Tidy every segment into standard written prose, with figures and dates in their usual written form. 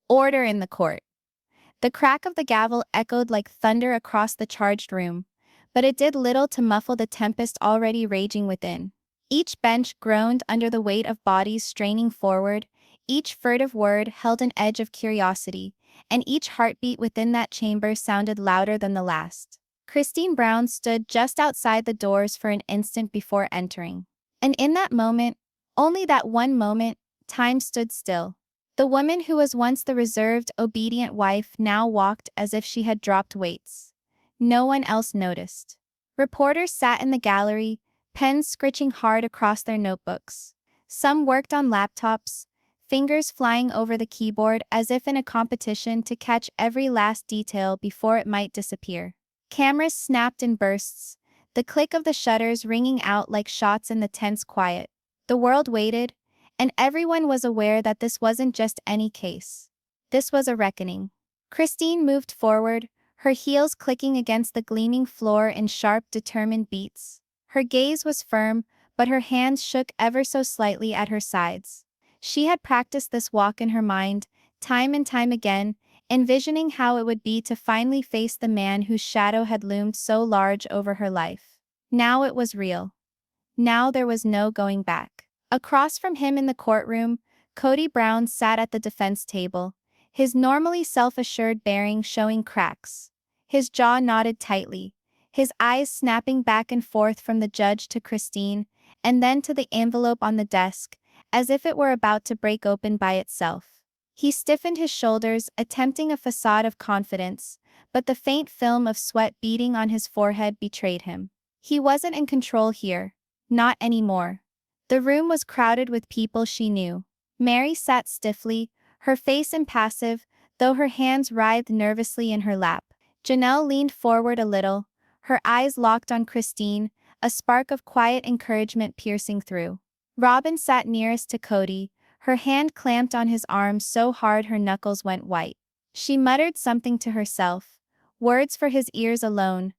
Order in the court. The crack of the gavel echoed like thunder across the charged room, but it did little to muffle the tempest already raging within. Each bench groaned under the weight of bodies straining forward, each furtive word held an edge of curiosity, and each heartbeat within that chamber sounded louder than the last. Christine Brown stood just outside the doors for an instant before entering. And in that moment, only that one moment, time stood still. The woman who was once the reserved, obedient wife now walked as if she had dropped weights. No one else noticed. Reporters sat in the gallery, pens scritching hard across their notebooks. Some worked on laptops, fingers flying over the keyboard as if in a competition to catch every last detail before it might disappear. Cameras snapped in bursts, the click of the shutters ringing out like shots in the tense quiet. The world waited, and everyone was aware that this wasn't just any case. This was a reckoning. Christine moved forward, her heels clicking against the gleaming floor in sharp, determined beats. Her gaze was firm, but her hands shook ever so slightly at her sides. She had practiced this walk in her mind, time and time again, envisioning how it would be to finally face the man whose shadow had loomed so large over her life. Now it was real. Now there was no going back. Across from him in the courtroom, Kody Brown sat at the defense table, his normally self-assured bearing showing cracks. His jaw knotted tightly, his eyes snapping back and forth from the judge to Christine, and then to the envelope on the desk, as if it were about to break open by itself. He stiffened his shoulders, attempting a facade of confidence, but the faint film of sweat beading on his forehead betrayed him. He wasn't in control here. Not anymore. The room was crowded with people she knew. Mary sat stiffly, her face impassive, though her hands writhed nervously in her lap. Janelle leaned forward a little, her eyes locked on Christine, a spark of quiet encouragement piercing through. Robin sat nearest to Kody, her hand clamped on his arm so hard her knuckles went white. She muttered something to herself, words for his ears alone,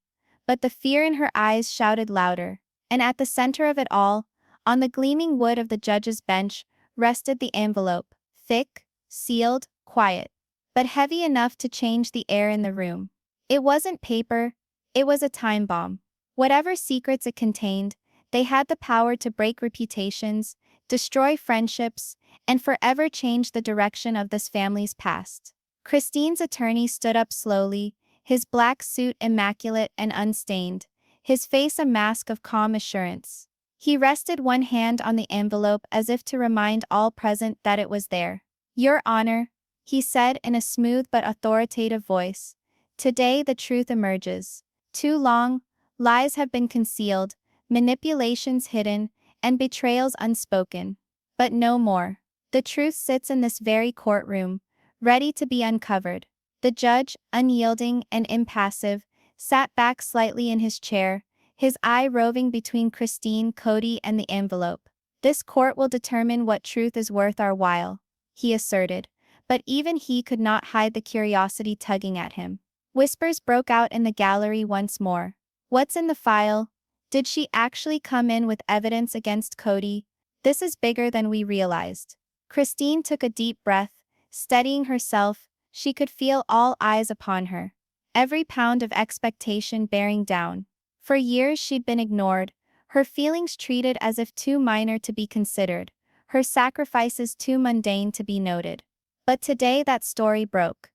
but the fear in her eyes shouted louder. And at the center of it all, on the gleaming wood of the judge's bench, rested the envelope, thick, sealed, quiet, but heavy enough to change the air in the room. It wasn't paper, it was a time bomb. Whatever secrets it contained, they had the power to break reputations, destroy friendships, and forever change the direction of this family's past. Christine's attorney stood up slowly, his black suit immaculate and unstained, his face a mask of calm assurance. He rested one hand on the envelope as if to remind all present that it was there. "Your Honor," he said in a smooth but authoritative voice, "today the truth emerges. Too long, lies have been concealed, manipulations hidden, and betrayals unspoken. But no more. The truth sits in this very courtroom, ready to be uncovered." The judge, unyielding and impassive, sat back slightly in his chair, his eye roving between Christine, Kody, and the envelope. "This court will determine what truth is worth our while," he asserted, but even he could not hide the curiosity tugging at him. Whispers broke out in the gallery once more. "What's in the file? Did she actually come in with evidence against Kody? This is bigger than we realized." Christine took a deep breath, steadying herself. She could feel all eyes upon her, every pound of expectation bearing down. For years she'd been ignored, her feelings treated as if too minor to be considered, her sacrifices too mundane to be noted. But today that story broke.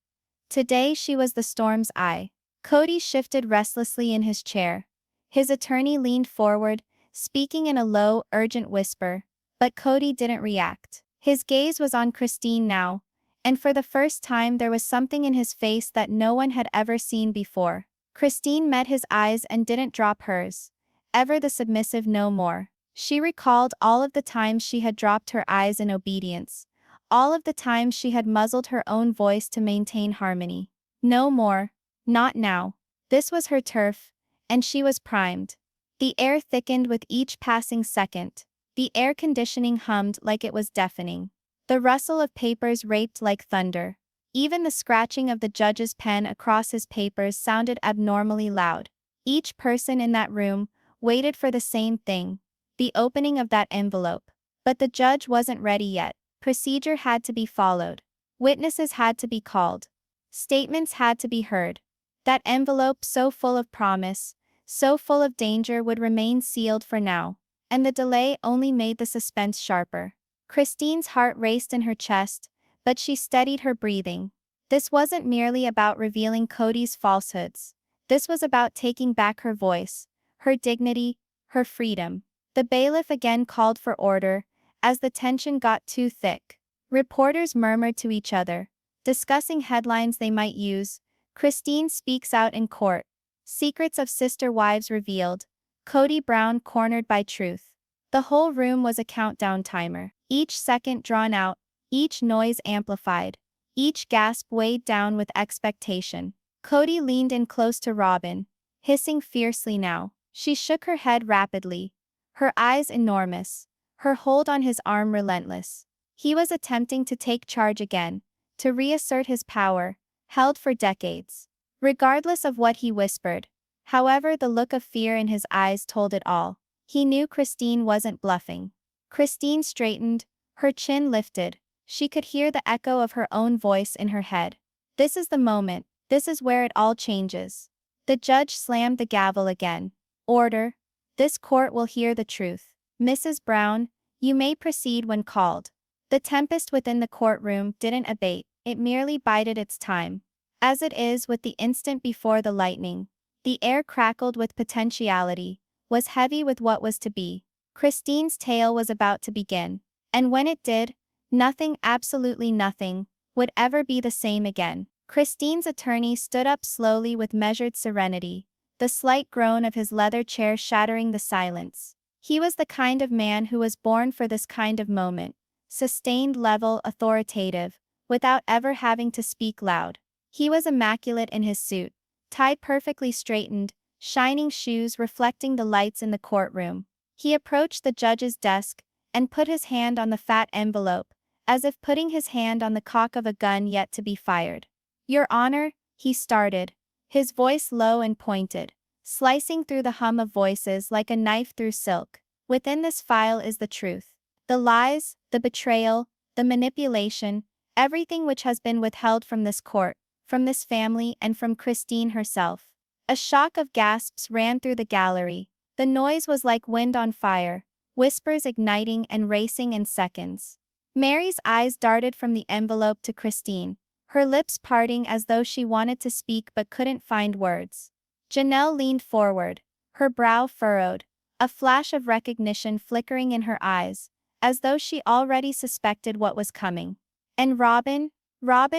Today she was the storm's eye. Kody shifted restlessly in his chair. His attorney leaned forward, speaking in a low, urgent whisper, but Kody didn't react. His gaze was on Christine now, and for the first time there was something in his face that no one had ever seen before. Christine met his eyes and didn't drop hers. Ever the submissive no more. She recalled all of the times she had dropped her eyes in obedience, all of the times she had muzzled her own voice to maintain harmony. No more. Not now. This was her turf, and she was primed. The air thickened with each passing second. The air conditioning hummed like it was deafening. The rustle of papers raped like thunder. Even the scratching of the judge's pen across his papers sounded abnormally loud. Each person in that room waited for the same thing, the opening of that envelope. But the judge wasn't ready yet. Procedure had to be followed. Witnesses had to be called. Statements had to be heard. That envelope so full of promise, so full of danger would remain sealed for now, and the delay only made the suspense sharper. Christine's heart raced in her chest, but she steadied her breathing. This wasn't merely about revealing Kody's falsehoods. This was about taking back her voice, her dignity, her freedom. The bailiff again called for order, as the tension got too thick. Reporters murmured to each other, discussing headlines they might use. Christine speaks out in court. Secrets of sister wives revealed. Kody Brown cornered by truth. The whole room was a countdown timer. Each second drawn out, each noise amplified, each gasp weighed down with expectation. Kody leaned in close to Robin, hissing fiercely now. She shook her head rapidly, her eyes enormous, her hold on his arm relentless. He was attempting to take charge again, to reassert his power, held for decades. Regardless of what he whispered, however, the look of fear in his eyes told it all. He knew Christine wasn't bluffing. Christine straightened, her chin lifted. She could hear the echo of her own voice in her head. This is the moment, this is where it all changes. The judge slammed the gavel again. Order. This court will hear the truth. Mrs. Brown, you may proceed when called. The tempest within the courtroom didn't abate, it merely bided its time. As it is with the instant before the lightning, the air crackled with potentiality, was heavy with what was to be. Christine's tale was about to begin, and when it did, nothing, absolutely nothing, would ever be the same again. Christine's attorney stood up slowly with measured serenity, the slight groan of his leather chair shattering the silence. He was the kind of man who was born for this kind of moment, sustained, level, authoritative, without ever having to speak loud. He was immaculate in his suit, tie perfectly straightened, shining shoes reflecting the lights in the courtroom. He approached the judge's desk and put his hand on the fat envelope, as if putting his hand on the cock of a gun yet to be fired. Your Honor, he started, his voice low and pointed, slicing through the hum of voices like a knife through silk. Within this file is the truth. The lies, the betrayal, the manipulation, everything which has been withheld from this court, from this family, and from Christine herself. A shock of gasps ran through the gallery. The noise was like wind on fire, whispers igniting and racing in seconds. Mary's eyes darted from the envelope to Christine, her lips parting as though she wanted to speak but couldn't find words. Janelle leaned forward, her brow furrowed, a flash of recognition flickering in her eyes, as though she already suspected what was coming. And Robin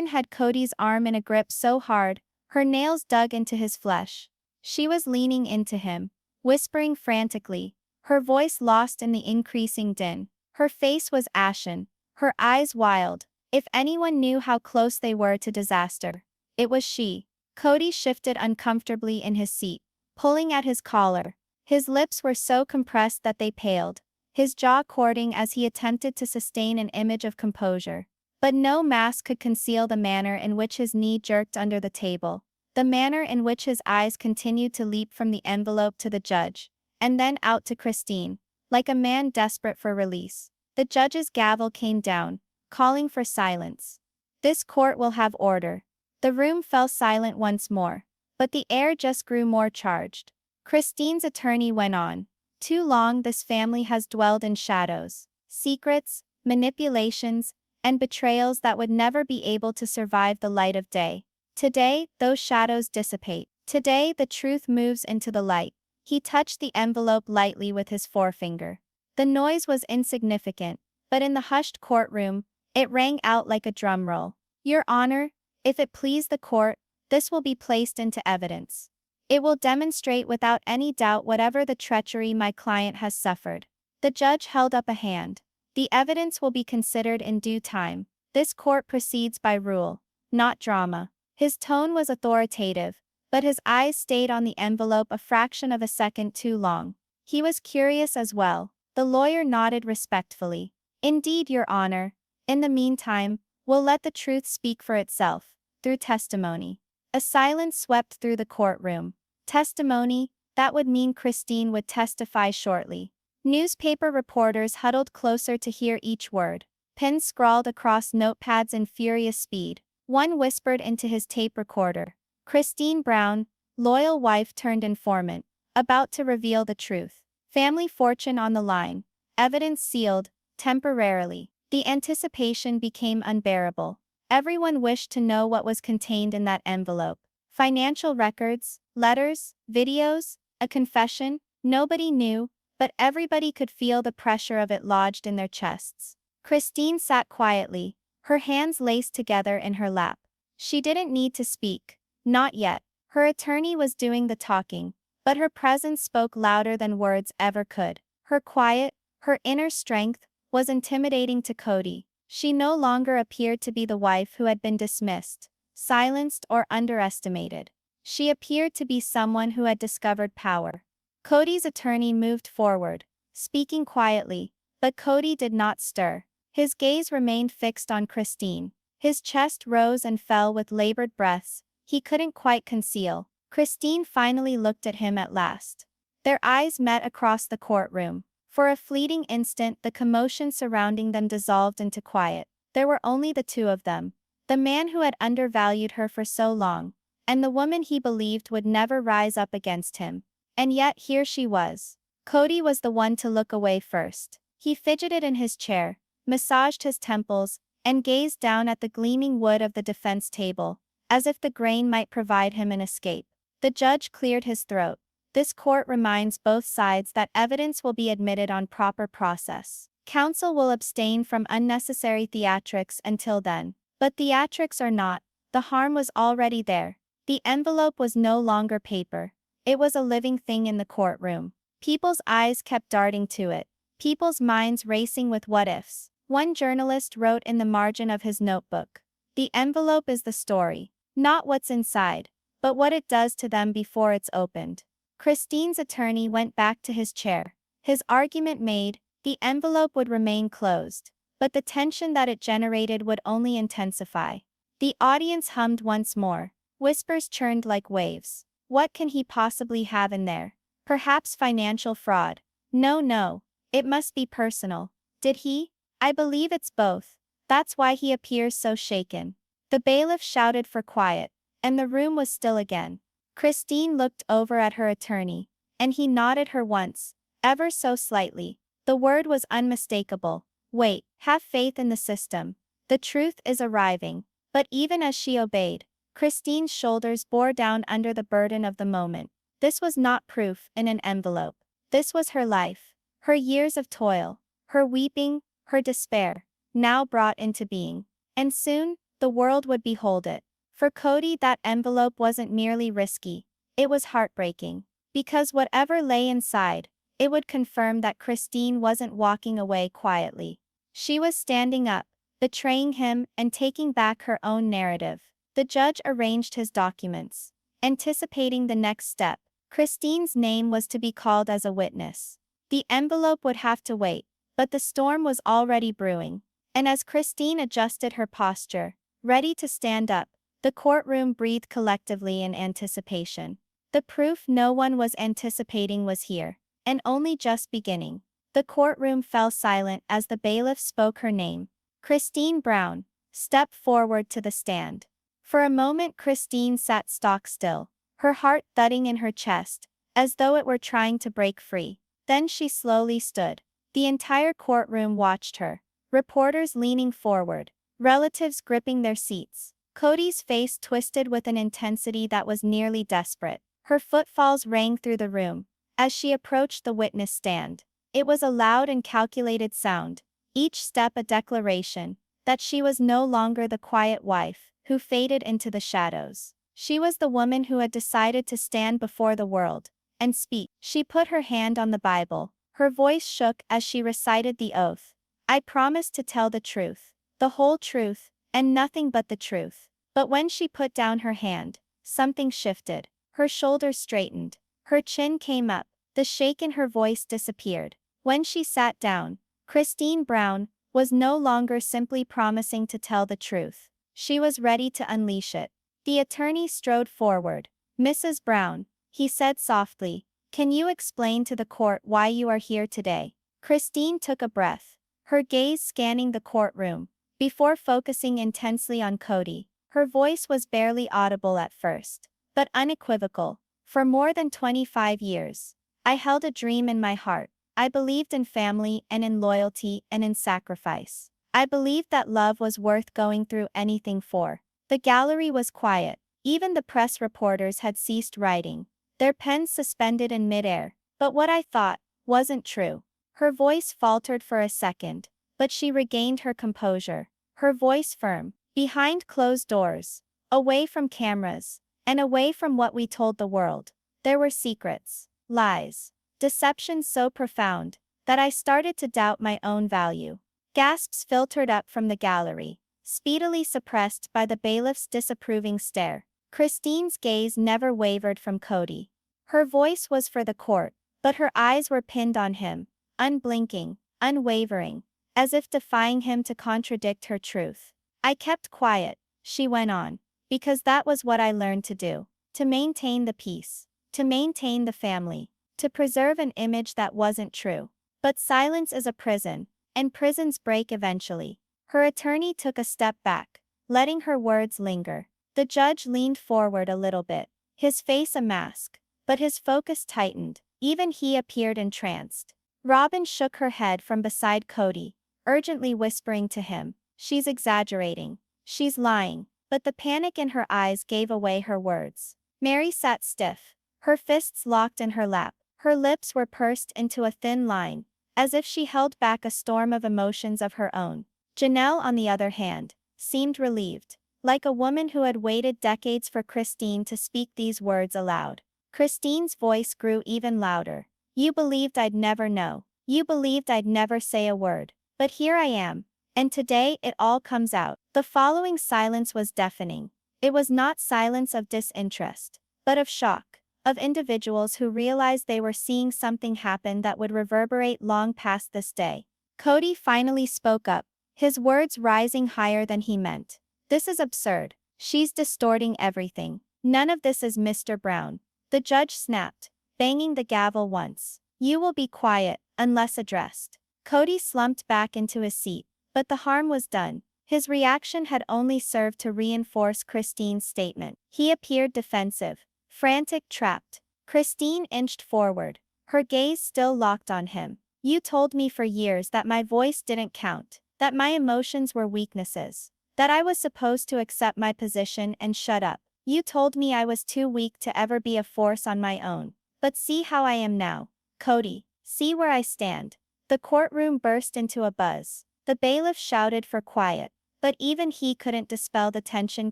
had Kody's arm in a grip so hard, her nails dug into his flesh. She was leaning into him, whispering frantically, her voice lost in the increasing din. Her face was ashen, her eyes wild. If anyone knew how close they were to disaster, it was she. Kody shifted uncomfortably in his seat, pulling at his collar. His lips were so compressed that they paled, his jaw cording as he attempted to sustain an image of composure. But no mask could conceal the manner in which his knee jerked under the table, the manner in which his eyes continued to leap from the envelope to the judge, and then out to Christine, like a man desperate for release. The judge's gavel came down, calling for silence. This court will have order. The room fell silent once more, but the air just grew more charged. Christine's attorney went on. Too long this family has dwelled in shadows, secrets, manipulations, and betrayals that would never be able to survive the light of day. Today, those shadows dissipate. Today, the truth moves into the light. He touched the envelope lightly with his forefinger. The noise was insignificant, but in the hushed courtroom, it rang out like a drum roll. Your Honor, if it please the court, this will be placed into evidence. It will demonstrate without any doubt whatever the treachery my client has suffered. The judge held up a hand. The evidence will be considered in due time. This court proceeds by rule, not drama. His tone was authoritative, but his eyes stayed on the envelope a fraction of a second too long. He was curious as well. The lawyer nodded respectfully. Indeed, Your Honor. In the meantime, we'll let the truth speak for itself, through testimony. A silence swept through the courtroom. Testimony? That would mean Christine would testify shortly. Newspaper reporters huddled closer to hear each word. pens scrawled across notepads in furious speed. One whispered into his tape recorder. Christine Brown, loyal wife turned informant, about to reveal the truth. Family fortune on the line. Evidence sealed, temporarily. The anticipation became unbearable. Everyone wished to know what was contained in that envelope. Financial records, letters, videos, a confession, nobody knew, but everybody could feel the pressure of it lodged in their chests. Christine sat quietly, her hands laced together in her lap. She didn't need to speak. Not yet. Her attorney was doing the talking, but her presence spoke louder than words ever could. Her quiet, her inner strength, was intimidating to Kody. She no longer appeared to be the wife who had been dismissed, silenced, or underestimated. She appeared to be someone who had discovered power. Kody's attorney moved forward, speaking quietly, but Kody did not stir. His gaze remained fixed on Christine. His chest rose and fell with labored breaths he couldn't quite conceal. Christine finally looked at him at last. Their eyes met across the courtroom. For a fleeting instant, the commotion surrounding them dissolved into quiet. There were only the two of them. The man who had undervalued her for so long, and the woman he believed would never rise up against him. And yet here she was. Kody was the one to look away first. He fidgeted in his chair, massaged his temples, and gazed down at the gleaming wood of the defense table, as if the grain might provide him an escape. The judge cleared his throat. This court reminds both sides that evidence will be admitted on proper process. Counsel will abstain from unnecessary theatrics until then. But theatrics or not, the harm was already there. The envelope was no longer paper. It was a living thing in the courtroom. People's eyes kept darting to it. People's minds racing with what-ifs. One journalist wrote in the margin of his notebook, "The envelope is the story. Not what's inside, but what it does to them before it's opened." Christine's attorney went back to his chair. His argument made, the envelope would remain closed, but the tension that it generated would only intensify. The audience hummed once more. Whispers churned like waves. What can he possibly have in there? Perhaps financial fraud. No, it must be personal. Did he? I believe it's both. That's why he appears so shaken. The bailiff shouted for quiet, and the room was still again. Christine looked over at her attorney, and he nodded her once, ever so slightly. The word was unmistakable. Wait, have faith in the system. The truth is arriving. But even as she obeyed, Christine's shoulders bore down under the burden of the moment. This was not proof in an envelope. This was her life, her years of toil, her weeping, her despair, now brought into being. And soon, the world would behold it. For Kody, that envelope wasn't merely risky, it was heartbreaking. Because whatever lay inside, it would confirm that Christine wasn't walking away quietly. She was standing up, betraying him and taking back her own narrative. The judge arranged his documents. Anticipating the next step, Christine's name was to be called as a witness. The envelope would have to wait, but the storm was already brewing. And as Christine adjusted her posture, ready to stand up, the courtroom breathed collectively in anticipation. The proof no one was anticipating was here, and only just beginning. The courtroom fell silent as the bailiff spoke her name. Christine Brown, step forward to the stand. For a moment Christine sat stock still, her heart thudding in her chest, as though it were trying to break free. Then she slowly stood. The entire courtroom watched her, reporters leaning forward, relatives gripping their seats. Kody's face twisted with an intensity that was nearly desperate. Her footfalls rang through the room. As she approached the witness stand, it was a loud and calculated sound, each step a declaration that she was no longer the quiet wife who faded into the shadows. She was the woman who had decided to stand before the world and speak. She put her hand on the Bible. Her voice shook as she recited the oath. "I promise to tell the truth, the whole truth, and nothing but the truth." But when she put down her hand, something shifted. Her shoulders straightened, her chin came up, the shake in her voice disappeared. When she sat down, Christine Brown was no longer simply promising to tell the truth. She was ready to unleash it. The attorney strode forward. "Mrs. Brown," he said softly, "can you explain to the court why you are here today?" Christine took a breath. her gaze scanning the courtroom, before focusing intensely on Kody. Her voice was barely audible at first, but unequivocal. For more than 25 years, I held a dream in my heart. I believed in family and in loyalty and in sacrifice. I believed that love was worth going through anything for. The gallery was quiet. Even the press reporters had ceased writing, their pens suspended in midair. But what I thought wasn't true. Her voice faltered for a second, but she regained her composure, her voice firm. Behind closed doors, away from cameras, and away from what we told the world, there were secrets, lies, deceptions so profound that I started to doubt my own value. Gasps filtered up from the gallery, speedily suppressed by the bailiff's disapproving stare. Christine's gaze never wavered from Kody. Her voice was for the court, but her eyes were pinned on him, unblinking, unwavering, as if defying him to contradict her truth. I kept quiet, she went on, because that was what I learned to do. To maintain the peace, to maintain the family, to preserve an image that wasn't true. But silence is a prison, and prisons break eventually. Her attorney took a step back, letting her words linger. The judge leaned forward a little bit, his face a mask, but his focus tightened. Even he appeared entranced. Robin shook her head from beside Kody, urgently whispering to him, "She's exaggerating. She's lying." But the panic in her eyes gave away her words. Mary sat stiff, her fists locked in her lap. Her lips were pursed into a thin line, as if she held back a storm of emotions of her own. Janelle, on the other hand, seemed relieved, like a woman who had waited decades for Christine to speak these words aloud. Christine's voice grew even louder. "You believed I'd never know. You believed I'd never say a word. But here I am. And today it all comes out." The following silence was deafening. It was not silence of disinterest, but of shock, of individuals who realized they were seeing something happen that would reverberate long past this day. Kody finally spoke up, his words rising higher than he meant. "This is absurd. She's distorting everything. None of this is Mr. Brown." The judge snapped, banging the gavel once. "You will be quiet, unless addressed." Kody slumped back into his seat, but the harm was done. His reaction had only served to reinforce Christine's statement. He appeared defensive, frantic, trapped. Christine inched forward, her gaze still locked on him. "You told me for years that my voice didn't count, that my emotions were weaknesses, that I was supposed to accept my position and shut up. You told me I was too weak to ever be a force on my own. But see how I am now, Kody. See where I stand." The courtroom burst into a buzz. The bailiff shouted for quiet, but even he couldn't dispel the tension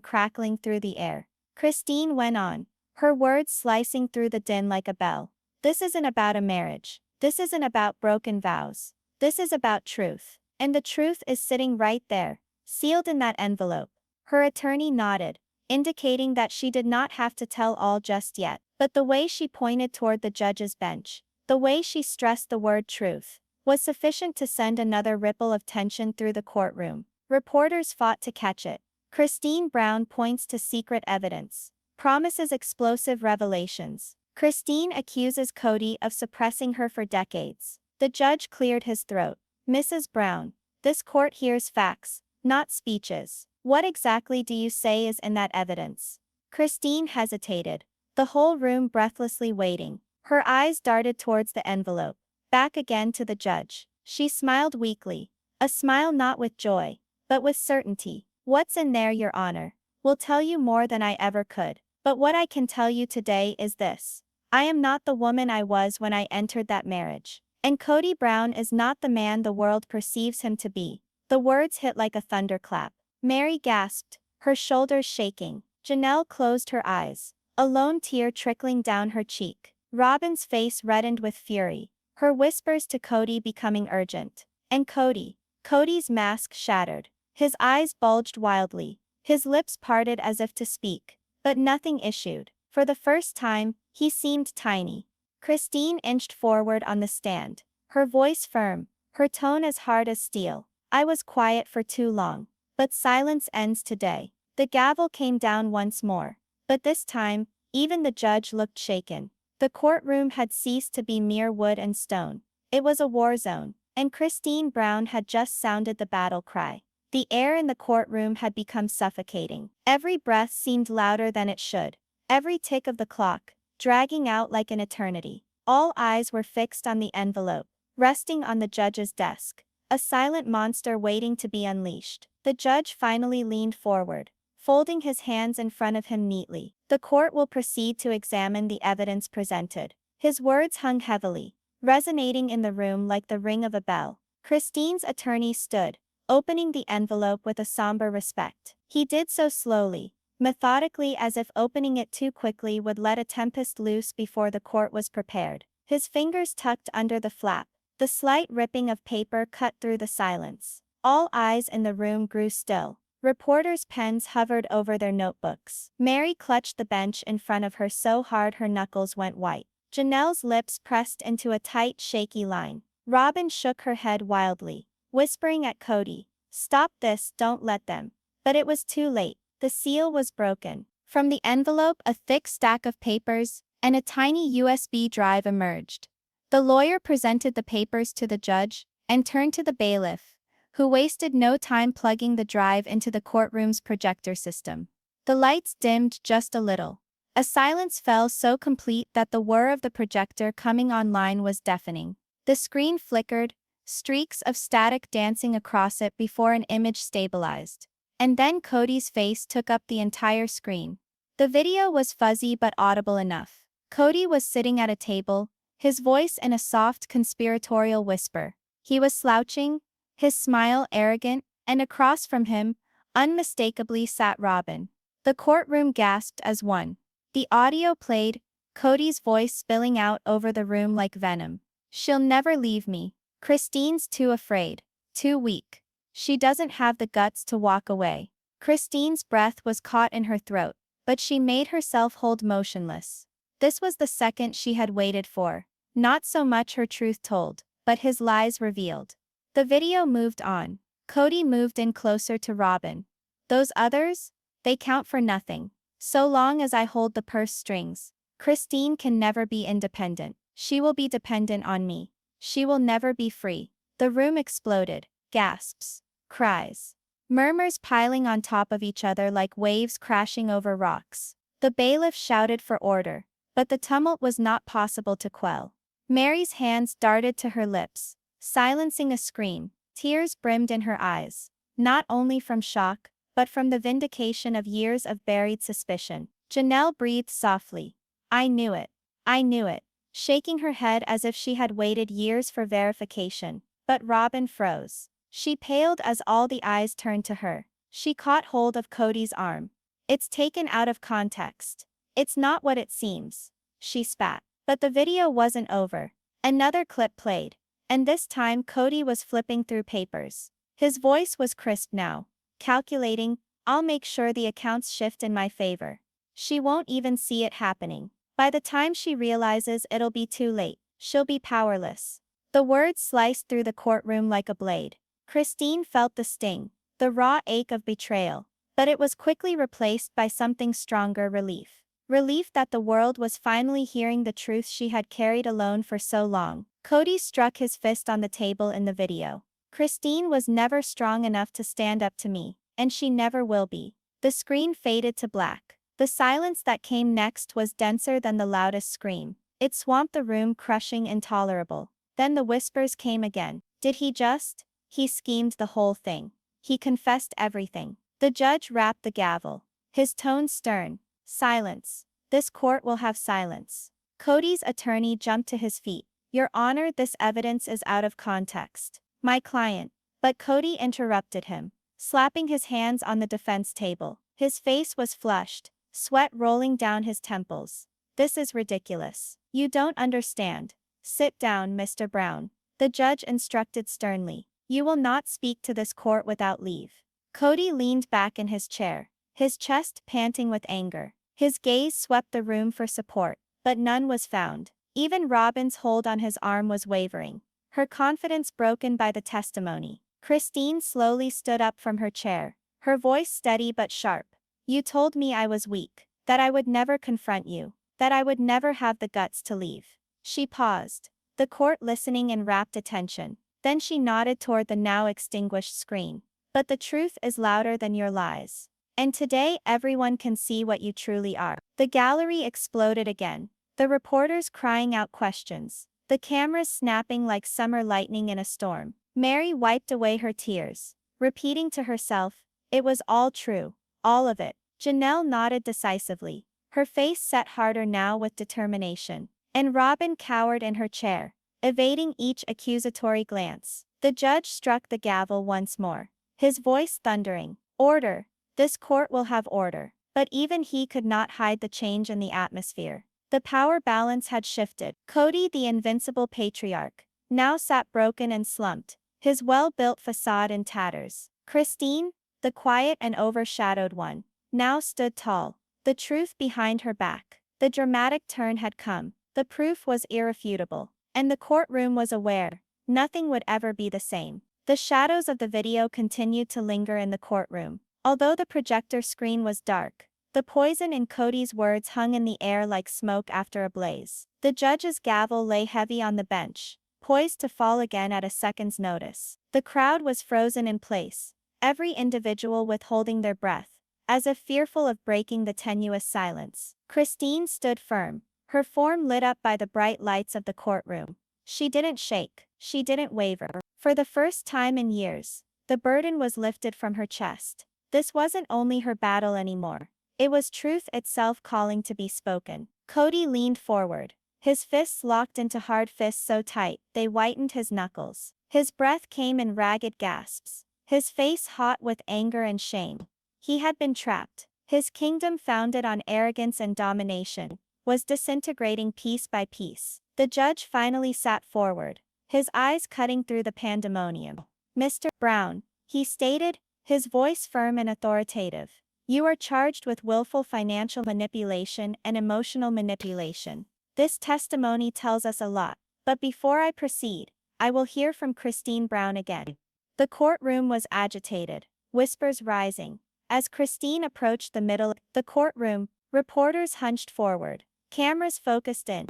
crackling through the air. Christine went on, her words slicing through the din like a bell. "This isn't about a marriage. This isn't about broken vows. This is about truth. And the truth is sitting right there, sealed in that envelope." Her attorney nodded, indicating that she did not have to tell all just yet. But the way she pointed toward the judge's bench, the way she stressed the word truth, was sufficient to send another ripple of tension through the courtroom. Reporters fought to catch it. Christine Brown points to secret evidence, promises explosive revelations. Christine accuses Kody of suppressing her for decades. The judge cleared his throat. "Mrs. Brown, this court hears facts, not speeches. What exactly do you say is in that evidence?" Christine hesitated, the whole room breathlessly waiting. Her eyes darted towards the envelope, back again to the judge. She smiled weakly, a smile not with joy, but with certainty. "What's in there, Your Honor, will tell you more than I ever could. But what I can tell you today is this. I am not the woman I was when I entered that marriage. And Kody Brown is not the man the world perceives him to be." The words hit like a thunderclap. Mary gasped, her shoulders shaking. Janelle closed her eyes, a lone tear trickling down her cheek. Robin's face reddened with fury, her whispers to Kody becoming urgent. And Kody's mask shattered. His eyes bulged wildly, his lips parted as if to speak, but nothing issued. For the first time, he seemed tiny. Christine inched forward on the stand, her voice firm, her tone as hard as steel. "I was quiet for too long. But silence ends today." The gavel came down once more, but this time, even the judge looked shaken. The courtroom had ceased to be mere wood and stone. It was a war zone, and Kody Brown had just sounded the battle cry. The air in the courtroom had become suffocating. Every breath seemed louder than it should. Every tick of the clock, dragging out like an eternity. All eyes were fixed on the envelope, resting on the judge's desk. A silent monster waiting to be unleashed. The judge finally leaned forward, folding his hands in front of him neatly. The court will proceed to examine the evidence presented. His words hung heavily, resonating in the room like the ring of a bell. Kody's attorney stood, opening the envelope with a somber respect. He did so slowly, methodically, as if opening it too quickly would let a tempest loose before the court was prepared. His fingers tucked under the flap. The slight ripping of paper cut through the silence. All eyes in the room grew still. Reporters' pens hovered over their notebooks. Mary clutched the bench in front of her so hard her knuckles went white. Janelle's lips pressed into a tight, shaky line. Robin shook her head wildly, whispering at Kody, "Stop this, don't let them." But it was too late. The seal was broken. From the envelope, a thick stack of papers and a tiny USB drive emerged. The lawyer presented the papers to the judge and turned to the bailiff, who wasted no time plugging the drive into the courtroom's projector system. The lights dimmed just a little. A silence fell so complete that the whir of the projector coming online was deafening. The screen flickered, streaks of static dancing across it before an image stabilized. And then Kody's face took up the entire screen. The video was fuzzy but audible enough. Kody was sitting at a table, his voice in a soft conspiratorial whisper. He was slouching, his smile arrogant, and across from him, unmistakably sat Robin. The courtroom gasped as one. The audio played, Kody's voice spilling out over the room like venom. "She'll never leave me. Kody's too afraid, too weak. She doesn't have the guts to walk away." Kody's breath was caught in her throat, but she made herself hold motionless. This was the second she had waited for. Not so much her truth told, but his lies revealed. The video moved on. Kody moved in closer to Robin. "Those others? They count for nothing. So long as I hold the purse strings, Kody can never be independent. She will be dependent on me. She will never be free." The room exploded. Gasps. Cries. Murmurs piling on top of each other like waves crashing over rocks. The bailiff shouted for order, but the tumult was not possible to quell. Mary's hands darted to her lips, silencing a scream. Tears brimmed in her eyes, not only from shock, but from the vindication of years of buried suspicion. Janelle breathed softly. "I knew it. I knew it," shaking her head as if she had waited years for verification. But Robin froze. She paled as all the eyes turned to her. She caught hold of Kody's arm. "It's taken out of context. It's not what it seems," she spat. But the video wasn't over. Another clip played, and this time Kody was flipping through papers. His voice was crisp now, calculating, "I'll make sure the accounts shift in my favor. She won't even see it happening. By the time she realizes it'll be too late, she'll be powerless." The words sliced through the courtroom like a blade. Kody felt the sting, the raw ache of betrayal, but it was quickly replaced by something stronger: relief. Relief that the world was finally hearing the truth she had carried alone for so long. Kody struck his fist on the table in the video. "Kody was never strong enough to stand up to me, and she never will be." The screen faded to black. The silence that came next was denser than the loudest scream. It swamped the room, crushing, intolerable. Then the whispers came again. "Did he just? He schemed the whole thing. He confessed everything." The judge rapped the gavel, his tone stern. "Silence. This court will have silence." Kody's attorney jumped to his feet. "Your Honor, this evidence is out of context. My client." But Kody interrupted him, slapping his hands on the defense table. His face was flushed, sweat rolling down his temples. "This is ridiculous. You don't understand. Sit down, Mr. Brown," the judge instructed sternly. "You will not speak to this court without leave." Kody leaned back in his chair, his chest panting with anger. His gaze swept the room for support, but none was found. Even Robin's hold on his arm was wavering, her confidence broken by the testimony. Kody slowly stood up from her chair, her voice steady but sharp. "You told me I was weak, that I would never confront you, that I would never have the guts to leave." She paused, the court listening in rapt attention. Then she nodded toward the now extinguished screen. But the truth is louder than your lies. And today everyone can see what you truly are. The gallery exploded again. The reporters crying out questions. The cameras snapping like summer lightning in a storm. Mary wiped away her tears, repeating to herself, "It was all true. All of it." Janelle nodded decisively, her face set harder now with determination. And Robin cowered in her chair, evading each accusatory glance. The judge struck the gavel once more, his voice thundering, "Order! This court will have order." But even he could not hide the change in the atmosphere. The power balance had shifted. Kody, the invincible patriarch, now sat broken and slumped, his well-built facade in tatters. Christine, the quiet and overshadowed one, now stood tall, the truth behind her back. The dramatic turn had come, the proof was irrefutable, and the courtroom was aware nothing would ever be the same. The shadows of the video continued to linger in the courtroom. Although the projector screen was dark, the poison in Kody's words hung in the air like smoke after a blaze. The judge's gavel lay heavy on the bench, poised to fall again at a second's notice. The crowd was frozen in place, every individual withholding their breath, as if fearful of breaking the tenuous silence. Christine stood firm, her form lit up by the bright lights of the courtroom. She didn't shake, she didn't waver. For the first time in years, the burden was lifted from her chest. This wasn't only her battle anymore. It was truth itself calling to be spoken. Kody leaned forward, his fists locked into hard fists so tight they whitened his knuckles. His breath came in ragged gasps, his face hot with anger and shame. He had been trapped. His kingdom, founded on arrogance and domination, was disintegrating piece by piece. The judge finally sat forward, his eyes cutting through the pandemonium. "Mr. Brown," he stated, his voice firm and authoritative, "you are charged with willful financial manipulation and emotional manipulation. This testimony tells us a lot, but before I proceed, I will hear from Christine Brown again." The courtroom was agitated, whispers rising. As Christine approached the middle of the courtroom, reporters hunched forward, cameras focused in,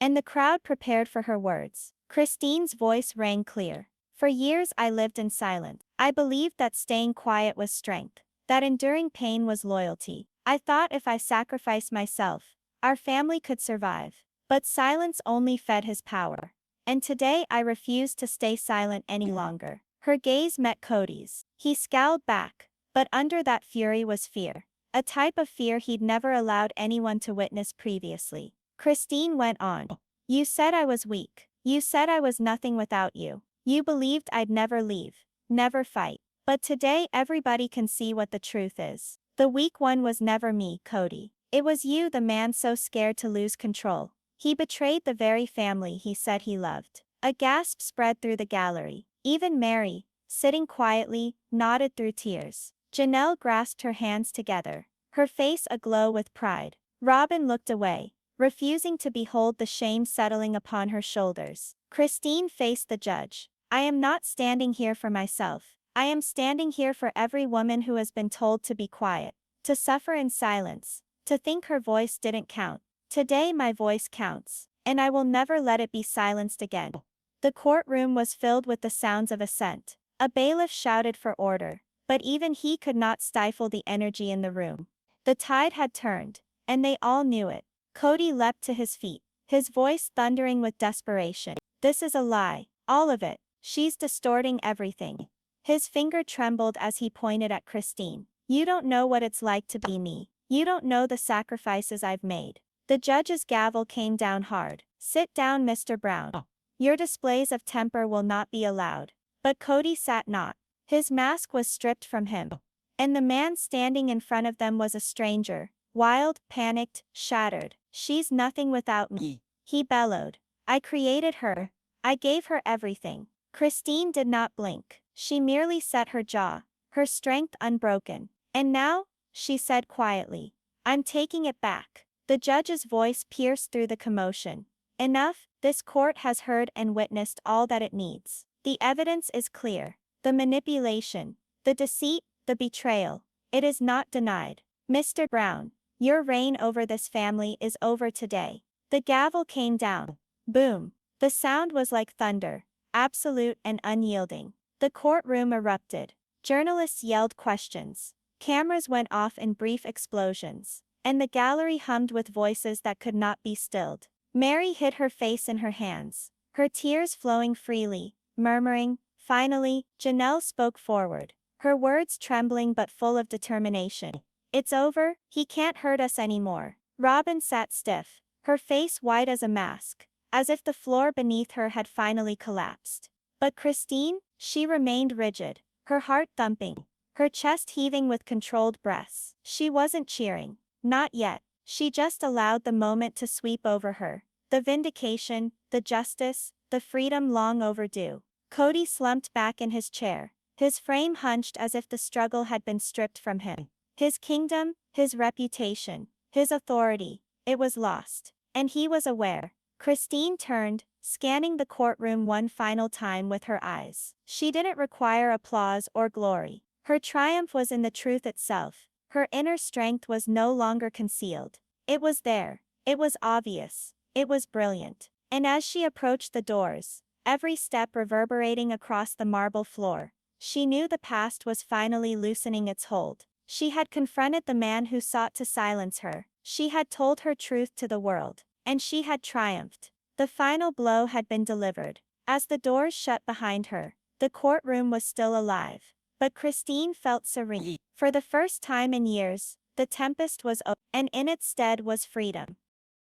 and the crowd prepared for her words. Christine's voice rang clear. "For years I lived in silence. I believed that staying quiet was strength, that enduring pain was loyalty. I thought if I sacrificed myself, our family could survive. But silence only fed his power. And today I refuse to stay silent any longer." Her gaze met Kody's. He scowled back, but under that fury was fear. A type of fear he'd never allowed anyone to witness previously. Christine went on. "You said I was weak. You said I was nothing without you. You believed I'd never leave, never fight. But today everybody can see what the truth is. The weak one was never me, Kody. It was you, the man so scared to lose control. He betrayed the very family he said he loved." A gasp spread through the gallery. Even Mary, sitting quietly, nodded through tears. Janelle grasped her hands together, her face aglow with pride. Robin looked away, refusing to behold the shame settling upon her shoulders. Christine faced the judge. "I am not standing here for myself. I am standing here for every woman who has been told to be quiet, to suffer in silence, to think her voice didn't count. Today my voice counts, and I will never let it be silenced again." The courtroom was filled with the sounds of assent. A bailiff shouted for order, but even he could not stifle the energy in the room. The tide had turned, and they all knew it. Kody leapt to his feet, his voice thundering with desperation. "This is a lie, all of it. She's distorting everything." His finger trembled as he pointed at Christine. "You don't know what it's like to be me. You don't know the sacrifices I've made." The judge's gavel came down hard. "Sit down, Mr. Brown. Your displays of temper will not be allowed." But Kody sat not. His mask was stripped from him, and the man standing in front of them was a stranger, wild, panicked, shattered. "She's nothing without me," he bellowed. "I created her. I gave her everything." Christine did not blink. She merely set her jaw, her strength unbroken. "And now," she said quietly, "I'm taking it back." The judge's voice pierced through the commotion. "Enough, this court has heard and witnessed all that it needs. The evidence is clear. The manipulation, the deceit, the betrayal. It is not denied. Mr. Brown, your reign over this family is over today." The gavel came down. Boom. The sound was like thunder, absolute and unyielding. The courtroom erupted. Journalists yelled questions. Cameras went off in brief explosions. And the gallery hummed with voices that could not be stilled. Mary hid her face in her hands, her tears flowing freely, murmuring, "Finally," Janelle spoke forward, her words trembling but full of determination. "It's over, he can't hurt us anymore." Robin sat stiff, her face white as a mask, as if the floor beneath her had finally collapsed. But Christine, she remained rigid, her heart thumping, her chest heaving with controlled breaths. She wasn't cheering. Not yet. She just allowed the moment to sweep over her. The vindication, the justice, the freedom long overdue. Kody slumped back in his chair, his frame hunched as if the struggle had been stripped from him. His kingdom, his reputation, his authority, it was lost. And he was aware. Christine turned, scanning the courtroom one final time with her eyes. She didn't require applause or glory. Her triumph was in the truth itself. Her inner strength was no longer concealed. It was there. It was obvious. It was brilliant. And as she approached the doors, every step reverberating across the marble floor, she knew the past was finally loosening its hold. She had confronted the man who sought to silence her. She had told her truth to the world. And she had triumphed. The final blow had been delivered. As the doors shut behind her, the courtroom was still alive. But Christine felt serene. For the first time in years, the tempest was over, and in its stead was freedom.